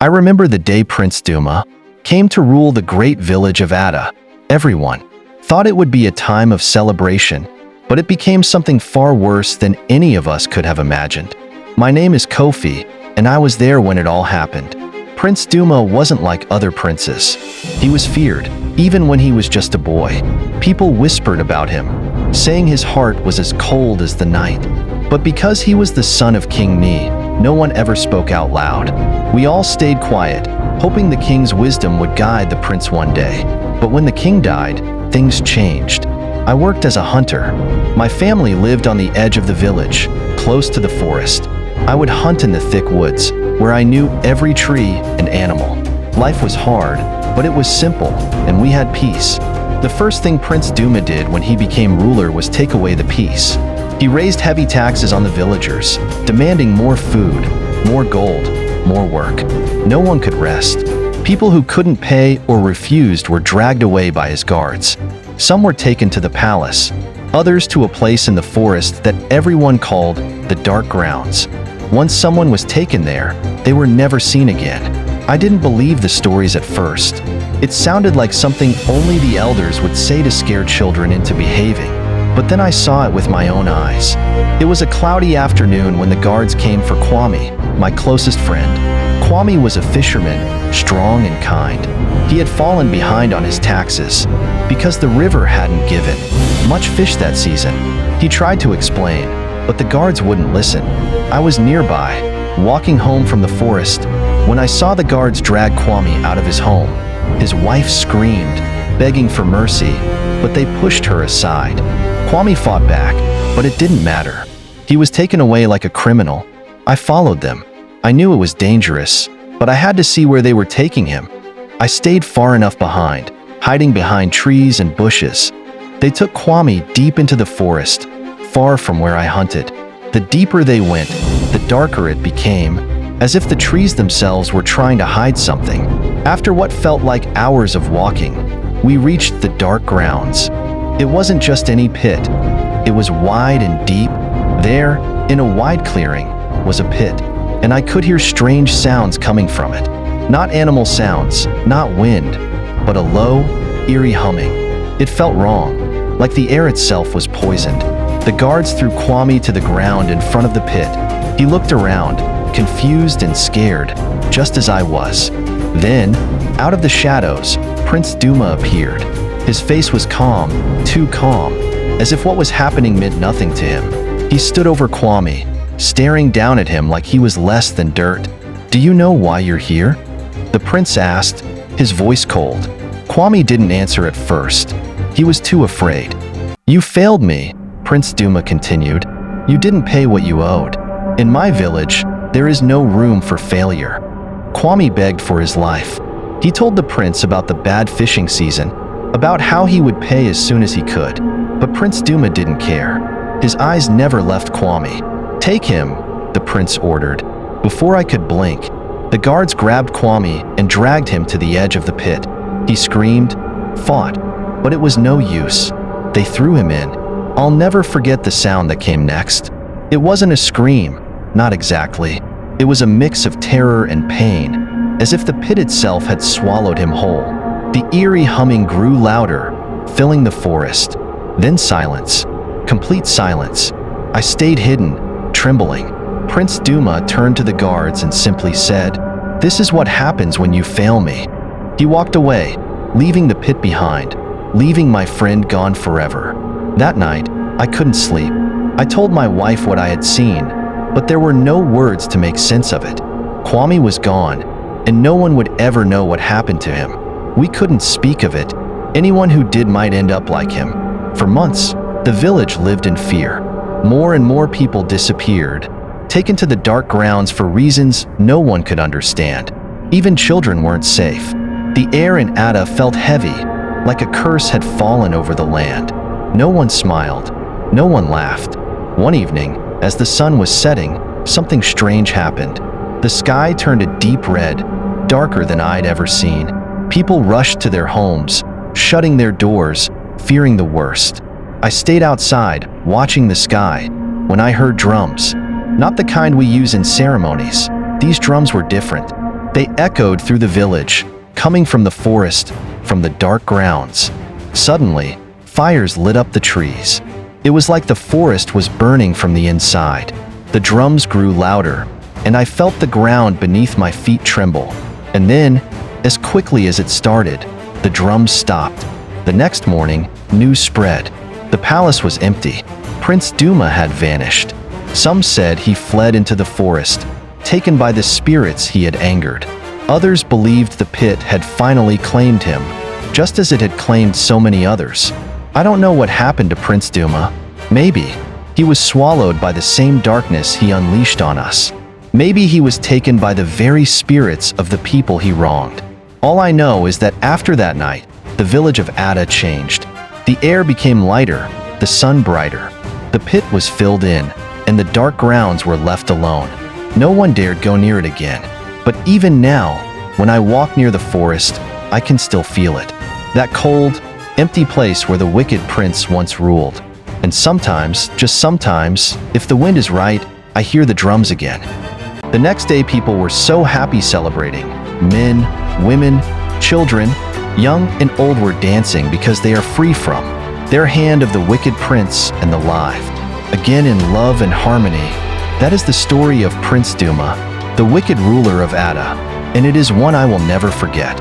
I remember the day Prince Duma came to rule the great village of Ada. Everyone thought it would be a time of celebration, but it became something far worse than any of us could have imagined. My name is Kofi, and I was there when it all happened. Prince Duma wasn't like other princes. He was feared, even when he was just a boy. People whispered about him, saying his heart was as cold as the night. But because he was the son of King Ni, no one ever spoke out loud. We all stayed quiet, hoping the king's wisdom would guide the prince one day. But when the king died, things changed. I worked as a hunter. My family lived on the edge of the village, close to the forest. I would hunt in the thick woods, where I knew every tree and animal. Life was hard, but it was simple, and we had peace. The first thing Prince Duma did when he became ruler was take away the peace. He raised heavy taxes on the villagers, demanding more food, more gold, more work. No one could rest. People who couldn't pay or refused were dragged away by his guards. Some were taken to the palace, others to a place in the forest that everyone called the Dark Grounds. Once someone was taken there, they were never seen again. I didn't believe the stories at first. It sounded like something only the elders would say to scare children into behaving. But then I saw it with my own eyes. It was a cloudy afternoon when the guards came for Kwame, my closest friend. Kwame was a fisherman, strong and kind. He had fallen behind on his taxes because the river hadn't given much fish that season. He tried to explain, but the guards wouldn't listen. I was nearby, walking home from the forest, when I saw the guards drag Kwame out of his home. His wife screamed, begging for mercy, but they pushed her aside. Kwame fought back, but it didn't matter. He was taken away like a criminal. I followed them. I knew it was dangerous, but I had to see where they were taking him. I stayed far enough behind, hiding behind trees and bushes. They took Kwame deep into the forest, far from where I hunted. The deeper they went, the darker it became, as if the trees themselves were trying to hide something. After what felt like hours of walking, we reached the Dark Grounds. It wasn't just any pit. It was wide and deep. There, in a wide clearing, was a pit, and I could hear strange sounds coming from it. Not animal sounds, not wind, but a low, eerie humming. It felt wrong, like the air itself was poisoned. The guards threw Kwame to the ground in front of the pit. He looked around, confused and scared, just as I was. Then, out of the shadows, Prince Duma appeared. His face was calm, too calm, as if what was happening meant nothing to him. He stood over Kwame, staring down at him like he was less than dirt. "Do you know why you're here?" the prince asked, his voice cold. Kwame didn't answer at first. He was too afraid. "You failed me," Prince Duma continued. "You didn't pay what you owed. In my village, there is no room for failure." Kwame begged for his life. He told the prince about the bad fishing season, about how he would pay as soon as he could. But Prince Duma didn't care. His eyes never left Kwame. "Take him," the prince ordered. Before I could blink, the guards grabbed Kwame and dragged him to the edge of the pit. He screamed, fought, but it was no use. They threw him in. I'll never forget the sound that came next. It wasn't a scream, not exactly. It was a mix of terror and pain, as if the pit itself had swallowed him whole. The eerie humming grew louder, filling the forest. Then silence, complete silence. I stayed hidden, trembling. Prince Duma turned to the guards and simply said, "This is what happens when you fail me." He walked away, leaving the pit behind, leaving my friend gone forever. That night, I couldn't sleep. I told my wife what I had seen, but there were no words to make sense of it. Kwame was gone, and no one would ever know what happened to him. We couldn't speak of it. Anyone who did might end up like him. For months, the village lived in fear. More and more people disappeared, taken to the Dark Grounds for reasons no one could understand. Even children weren't safe. The air in Ada felt heavy, like a curse had fallen over the land. No one smiled. No one laughed. One evening, as the sun was setting, something strange happened. The sky turned a deep red, darker than I'd ever seen. People rushed to their homes, shutting their doors, fearing the worst. I stayed outside, watching the sky, when I heard drums. Not the kind we use in ceremonies. These drums were different. They echoed through the village, coming from the forest, from the dark grounds. Suddenly, fires lit up the trees. It was like the forest was burning from the inside. The drums grew louder, and I felt the ground beneath my feet tremble. And then, as quickly as it started, the drums stopped. The next morning, news spread. The palace was empty. Prince Duma had vanished. Some said he fled into the forest, taken by the spirits he had angered. Others believed the pit had finally claimed him, just as it had claimed so many others. I don't know what happened to Prince Duma. Maybe he was swallowed by the same darkness he unleashed on us. Maybe he was taken by the very spirits of the people he wronged. All I know is that after that night, the village of Ada changed. The air became lighter, the sun brighter. The pit was filled in, and the dark grounds were left alone. No one dared go near it again. But even now, when I walk near the forest, I can still feel it. That cold, empty place where the wicked prince once ruled. And sometimes, just sometimes, if the wind is right, I hear the drums again. The next day people were so happy celebrating. Men, women, children, young and old were dancing because they are free from their hand of the wicked prince and the life. Again in love and harmony. That is the story of Prince Duma, the wicked ruler of Ada, and it is one I will never forget.